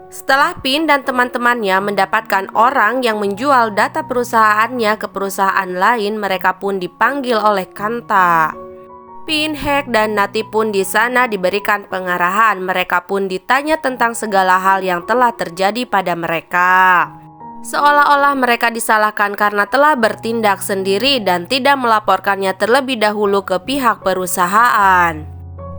Setelah Pin dan teman-temannya mendapatkan orang yang menjual data perusahaannya ke perusahaan lain, mereka pun dipanggil oleh Kanta. Pin, Hek, dan Natty pun di sana diberikan pengarahan. Mereka pun ditanya tentang segala hal yang telah terjadi pada mereka. Seolah-olah mereka disalahkan karena telah bertindak sendiri dan tidak melaporkannya terlebih dahulu ke pihak perusahaan.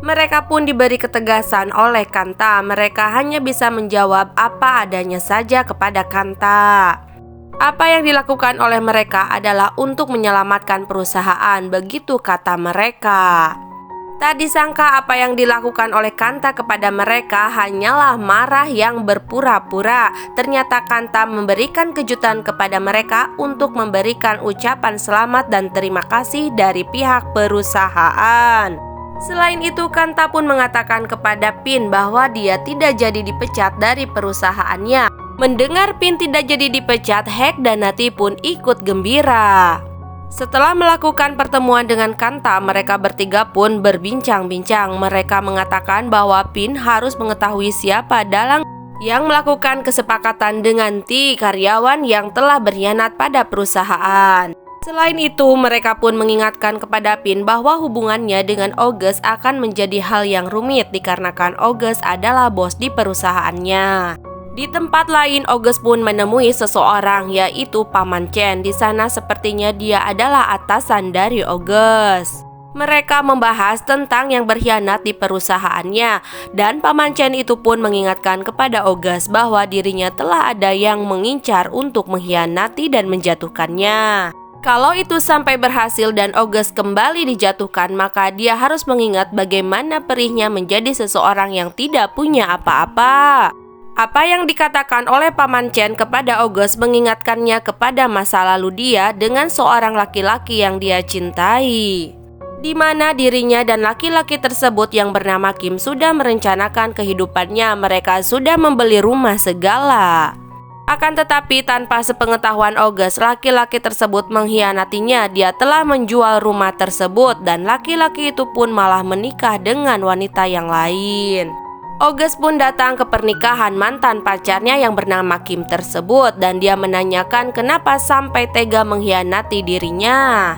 Mereka pun diberi ketegasan oleh Kanta. Mereka hanya bisa menjawab apa adanya saja kepada Kanta. Apa yang dilakukan oleh mereka adalah untuk menyelamatkan perusahaan, begitu kata mereka. Tak disangka apa yang dilakukan oleh Kanta kepada mereka hanyalah marah yang berpura-pura. Ternyata Kanta memberikan kejutan kepada mereka untuk memberikan ucapan selamat dan terima kasih dari pihak perusahaan. Selain itu, Kanta pun mengatakan kepada Pin bahwa dia tidak jadi dipecat dari perusahaannya. Mendengar Pin tidak jadi dipecat, Hek dan Natty pun ikut gembira. Setelah melakukan pertemuan dengan Kanta, mereka bertiga pun berbincang-bincang. Mereka mengatakan bahwa Pin harus mengetahui siapa dalang yang melakukan kesepakatan dengan T, karyawan yang telah berkhianat pada perusahaan. Selain itu, mereka pun mengingatkan kepada Pin bahwa hubungannya dengan August akan menjadi hal yang rumit dikarenakan August adalah bos di perusahaannya. Di tempat lain, August pun menemui seseorang, yaitu Paman Chen. Di sana sepertinya dia adalah atasan dari August. Mereka membahas tentang yang berkhianat di perusahaannya, dan Paman Chen itu pun mengingatkan kepada August bahwa dirinya telah ada yang mengincar untuk mengkhianati dan menjatuhkannya. Kalau itu sampai berhasil dan August kembali dijatuhkan, maka dia harus mengingat bagaimana perihnya menjadi seseorang yang tidak punya apa-apa. Apa yang dikatakan oleh Paman Chen kepada August mengingatkannya kepada masa lalu dia dengan seorang laki-laki yang dia cintai, di mana dirinya dan laki-laki tersebut yang bernama Kim sudah merencanakan kehidupannya. Mereka sudah membeli rumah segala. Akan tetapi tanpa sepengetahuan August, laki-laki tersebut mengkhianatinya. Dia telah menjual rumah tersebut dan laki-laki itu pun malah menikah dengan wanita yang lain. August pun datang ke pernikahan mantan pacarnya yang bernama Kim tersebut dan dia menanyakan kenapa sampai tega mengkhianati dirinya.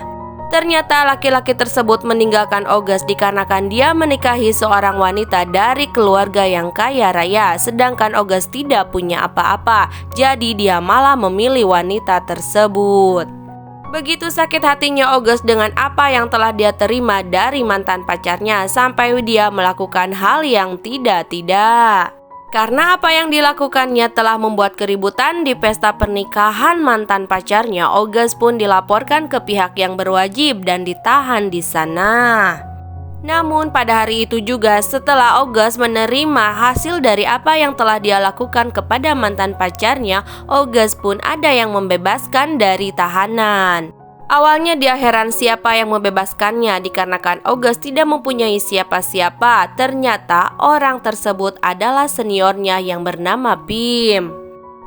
Ternyata laki-laki tersebut meninggalkan August dikarenakan dia menikahi seorang wanita dari keluarga yang kaya raya, sedangkan August tidak punya apa-apa, jadi dia malah memilih wanita tersebut. Begitu sakit hatinya August dengan apa yang telah dia terima dari mantan pacarnya sampai dia melakukan hal yang tidak-tidak. Karena apa yang dilakukannya telah membuat keributan di pesta pernikahan mantan pacarnya, August pun dilaporkan ke pihak yang berwajib dan ditahan di sana. Namun pada hari itu juga setelah August menerima hasil dari apa yang telah dia lakukan kepada mantan pacarnya, August pun ada yang membebaskan dari tahanan. Awalnya dia heran siapa yang membebaskannya dikarenakan August tidak mempunyai siapa-siapa. Ternyata orang tersebut adalah seniornya yang bernama Pim.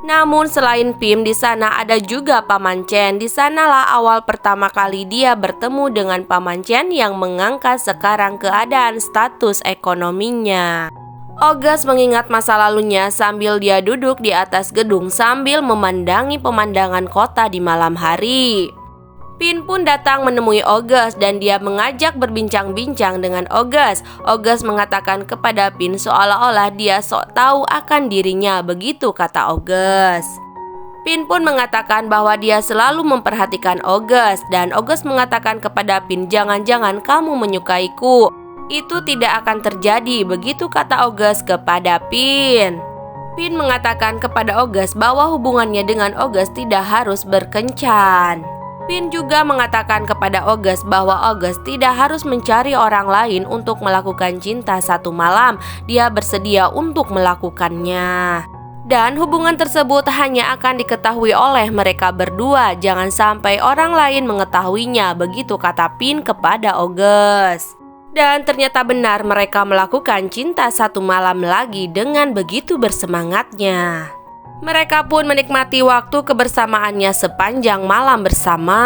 Namun selain Pim, di sana ada juga Paman Chen. Di sanalah awal pertama kali dia bertemu dengan Paman Chen yang mengangkat sekarang keadaan status ekonominya. August mengingat masa lalunya sambil dia duduk di atas gedung sambil memandangi pemandangan kota di malam hari. Pin pun datang menemui August dan dia mengajak berbincang-bincang dengan August. August mengatakan kepada Pin seolah-olah dia sok tahu akan dirinya, begitu kata August. Pin pun mengatakan bahwa dia selalu memperhatikan August dan August mengatakan kepada Pin, jangan-jangan kamu menyukaiku. Itu tidak akan terjadi, begitu kata August kepada Pin. Pin mengatakan kepada August bahwa hubungannya dengan August tidak harus berkencan. Pin juga mengatakan kepada August bahwa August tidak harus mencari orang lain untuk melakukan cinta satu malam. Dia bersedia untuk melakukannya. Dan hubungan tersebut hanya akan diketahui oleh mereka berdua. Jangan sampai orang lain mengetahuinya, begitu kata Pin kepada August. Dan ternyata benar mereka melakukan cinta satu malam lagi dengan begitu bersemangatnya. Mereka pun menikmati waktu kebersamaannya sepanjang malam bersama.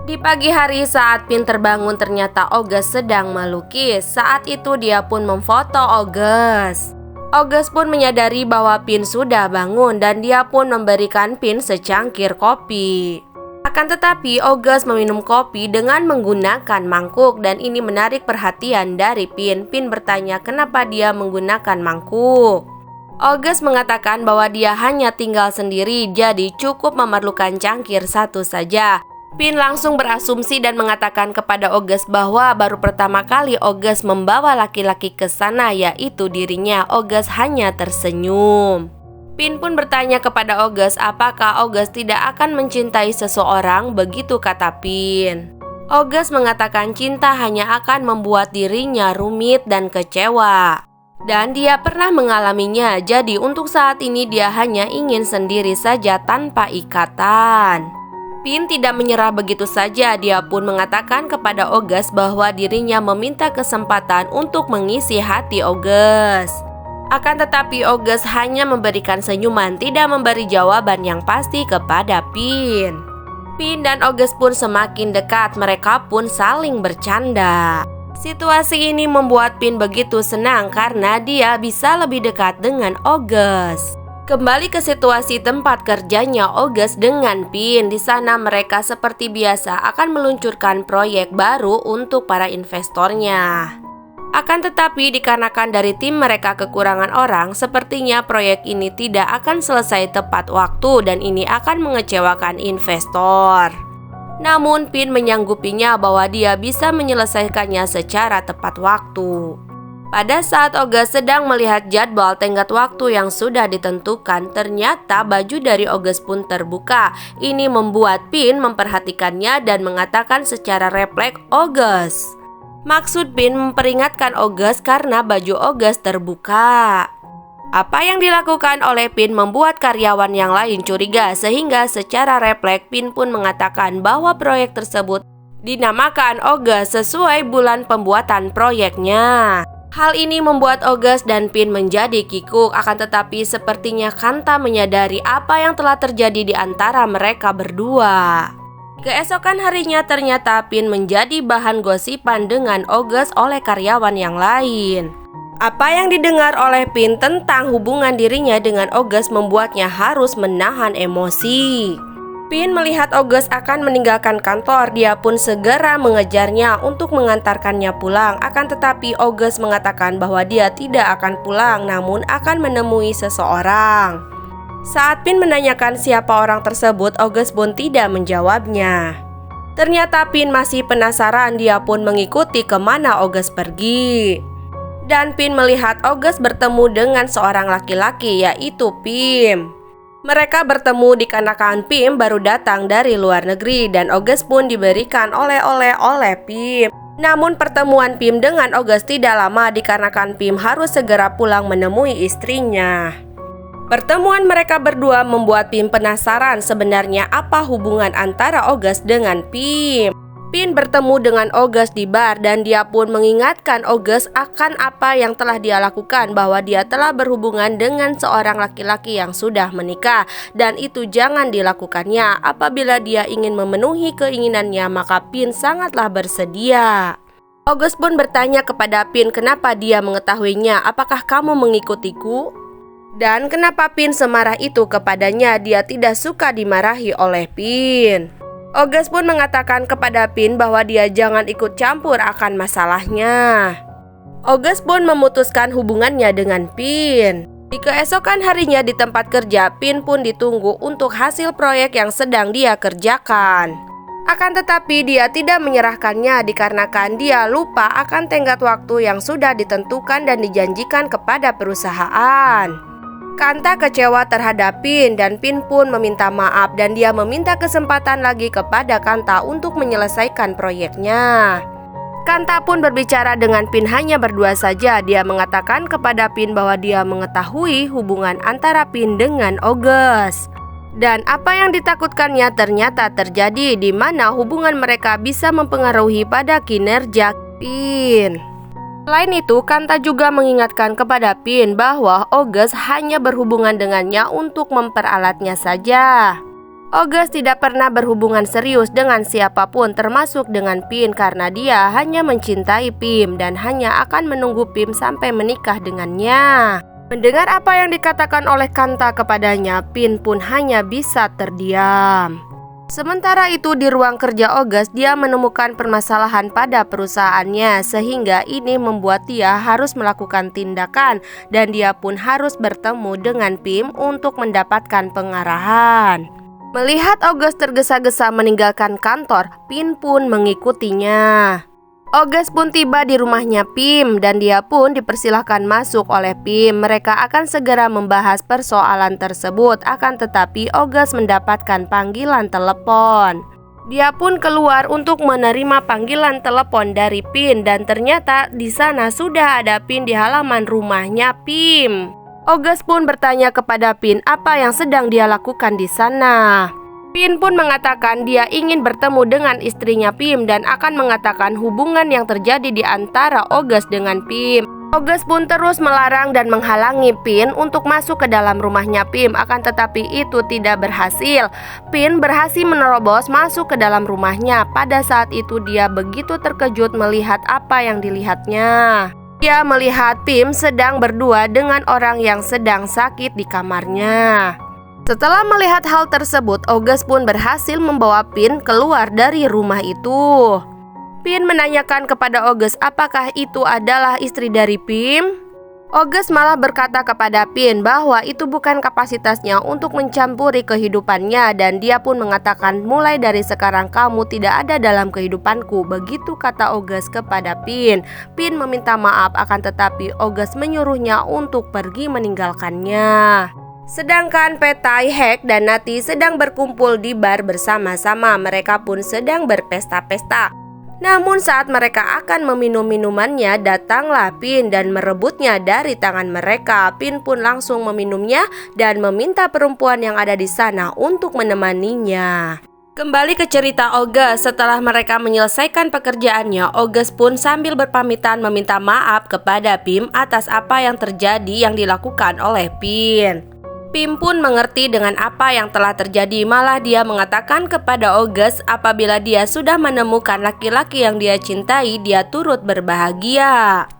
Di pagi hari saat Pin terbangun ternyata August sedang melukis. Saat itu dia pun memfoto August. August pun menyadari bahwa Pin sudah bangun dan dia pun memberikan Pin secangkir kopi. Akan tetapi August meminum kopi dengan menggunakan mangkuk dan ini menarik perhatian dari Pin. Pin bertanya kenapa dia menggunakan mangkuk. August mengatakan bahwa dia hanya tinggal sendiri jadi cukup memerlukan cangkir satu saja. Pin langsung berasumsi dan mengatakan kepada August bahwa baru pertama kali August membawa laki-laki ke sana, yaitu dirinya. August hanya tersenyum. Pin pun bertanya kepada August apakah August tidak akan mencintai seseorang, begitu kata Pin. August mengatakan cinta hanya akan membuat dirinya rumit dan kecewa. Dan dia pernah mengalaminya, jadi untuk saat ini dia hanya ingin sendiri saja tanpa ikatan. Pin tidak menyerah begitu saja, dia pun mengatakan kepada August bahwa dirinya meminta kesempatan untuk mengisi hati August. Akan tetapi August hanya memberikan senyuman, tidak memberi jawaban yang pasti kepada Pin. Pin dan August pun semakin dekat, mereka pun saling bercanda. Situasi ini membuat Pin begitu senang karena dia bisa lebih dekat dengan August. Kembali ke situasi tempat kerjanya August dengan Pin. Di sana mereka seperti biasa akan meluncurkan proyek baru untuk para investornya. Akan tetapi dikarenakan dari tim mereka kekurangan orang, sepertinya proyek ini tidak akan selesai tepat waktu dan ini akan mengecewakan investor. Namun Pin menyanggupinya bahwa dia bisa menyelesaikannya secara tepat waktu. Pada saat August sedang melihat jadwal tenggat waktu yang sudah ditentukan, ternyata baju dari August pun terbuka. Ini membuat Pin memperhatikannya dan mengatakan secara refleks August. Maksud Pin memperingatkan August karena baju August terbuka. Apa yang dilakukan oleh Pin membuat karyawan yang lain curiga, sehingga secara refleks Pin pun mengatakan bahwa proyek tersebut dinamakan August sesuai bulan pembuatan proyeknya. Hal ini membuat August dan Pin menjadi kikuk, akan tetapi sepertinya Kanta menyadari apa yang telah terjadi di antara mereka berdua. Keesokan harinya ternyata Pin menjadi bahan gosipan dengan August oleh karyawan yang lain. Apa yang didengar oleh Pin tentang hubungan dirinya dengan August membuatnya harus menahan emosi. Pin melihat August akan meninggalkan kantor, dia pun segera mengejarnya untuk mengantarkannya pulang. Akan tetapi August mengatakan bahwa dia tidak akan pulang, namun akan menemui seseorang. Saat Pin menanyakan siapa orang tersebut, August pun tidak menjawabnya. Ternyata Pin masih penasaran, dia pun mengikuti kemana August pergi. Dan Pin melihat August bertemu dengan seorang laki-laki, yaitu Pim. Mereka bertemu dikarenakan Pim baru datang dari luar negeri dan August pun diberikan oleh-oleh oleh Pim. Namun pertemuan Pim dengan August tidak lama dikarenakan Pim harus segera pulang menemui istrinya. Pertemuan mereka berdua membuat Pim penasaran sebenarnya apa hubungan antara August dengan Pim. Pin bertemu dengan August di bar dan dia pun mengingatkan August akan apa yang telah dia lakukan, bahwa dia telah berhubungan dengan seorang laki-laki yang sudah menikah dan itu jangan dilakukannya. Apabila dia ingin memenuhi keinginannya maka Pin sangatlah bersedia. August pun bertanya kepada Pin kenapa dia mengetahuinya, apakah kamu mengikutiku? Dan kenapa Pin semarah itu kepadanya, dia tidak suka dimarahi oleh Pin. August pun mengatakan kepada Pin bahwa dia jangan ikut campur akan masalahnya. August pun memutuskan hubungannya dengan Pin. Di keesokan harinya di tempat kerja, Pin pun ditunggu untuk hasil proyek yang sedang dia kerjakan. Akan tetapi dia tidak menyerahkannya dikarenakan dia lupa akan tenggat waktu yang sudah ditentukan dan dijanjikan kepada perusahaan. Kanta kecewa terhadap Pin dan Pin pun meminta maaf dan dia meminta kesempatan lagi kepada Kanta untuk menyelesaikan proyeknya. Kanta pun berbicara dengan Pin hanya berdua saja. Dia mengatakan kepada Pin bahwa dia mengetahui hubungan antara Pin dengan August. Dan apa yang ditakutkannya ternyata terjadi, di mana hubungan mereka bisa mempengaruhi pada kinerja Pin. Selain itu, Kanta juga mengingatkan kepada Pin bahwa August hanya berhubungan dengannya untuk memperalatnya saja. August tidak pernah berhubungan serius dengan siapapun termasuk dengan Pin karena dia hanya mencintai Pim dan hanya akan menunggu Pim sampai menikah dengannya. Mendengar apa yang dikatakan oleh Kanta kepadanya, Pin pun hanya bisa terdiam. Sementara itu di ruang kerja August, dia menemukan permasalahan pada perusahaannya sehingga ini membuat dia harus melakukan tindakan dan dia pun harus bertemu dengan Pim untuk mendapatkan pengarahan. Melihat August tergesa-gesa meninggalkan kantor, Pin pun mengikutinya. August pun tiba di rumahnya Pim dan dia pun dipersilahkan masuk oleh Pim. Mereka akan segera membahas persoalan tersebut, akan tetapi August mendapatkan panggilan telepon. Dia pun keluar untuk menerima panggilan telepon dari Pin dan ternyata di sana sudah ada Pin di halaman rumahnya Pim. August pun bertanya kepada Pin apa yang sedang dia lakukan di sana. Pin pun mengatakan dia ingin bertemu dengan istrinya Pim dan akan mengatakan hubungan yang terjadi di antara August dengan Pim. August pun terus melarang dan menghalangi Pin untuk masuk ke dalam rumahnya Pim, akan tetapi itu tidak berhasil. Pin berhasil menerobos masuk ke dalam rumahnya. Pada saat itu dia begitu terkejut melihat apa yang dilihatnya. Dia melihat Pim sedang berdua dengan orang yang sedang sakit di kamarnya. Setelah melihat hal tersebut, August pun berhasil membawa Pin keluar dari rumah itu. Pin menanyakan kepada August apakah itu adalah istri dari Pim. August malah berkata kepada Pin bahwa itu bukan kapasitasnya untuk mencampuri kehidupannya dan dia pun mengatakan mulai dari sekarang kamu tidak ada dalam kehidupanku. Begitu kata August kepada Pin. Pin meminta maaf akan tetapi August menyuruhnya untuk pergi meninggalkannya. Sedangkan Petai, Hek, dan Natty sedang berkumpul di bar bersama-sama. Mereka pun sedang berpesta-pesta. Namun saat mereka akan meminum minumannya, datanglah Pin dan merebutnya dari tangan mereka. Pin pun langsung meminumnya dan meminta perempuan yang ada di sana untuk menemaninya. Kembali ke cerita August, setelah mereka menyelesaikan pekerjaannya, August pun sambil berpamitan meminta maaf kepada Pim atas apa yang terjadi yang dilakukan oleh Pin. Pim pun mengerti dengan apa yang telah terjadi, malah dia mengatakan kepada August apabila dia sudah menemukan laki-laki yang dia cintai, dia turut berbahagia.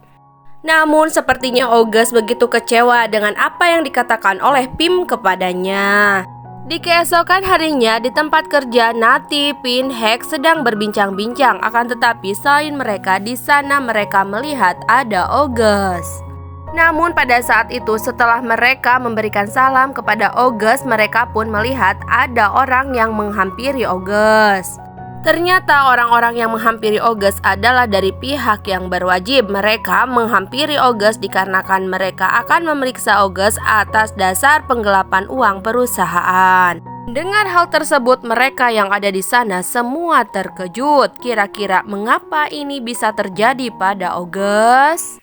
Namun sepertinya August begitu kecewa dengan apa yang dikatakan oleh Pim kepadanya. Di keesokan harinya di tempat kerja, Natty, Pin, Hek sedang berbincang-bincang, akan tetapi selain mereka di sana mereka melihat ada August. Namun pada saat itu setelah mereka memberikan salam kepada August, mereka pun melihat ada orang yang menghampiri August. Ternyata orang-orang yang menghampiri August adalah dari pihak yang berwajib. Mereka menghampiri August dikarenakan mereka akan memeriksa August atas dasar penggelapan uang perusahaan. Dengar hal tersebut, mereka yang ada di sana semua terkejut. Kira-kira mengapa ini bisa terjadi pada August?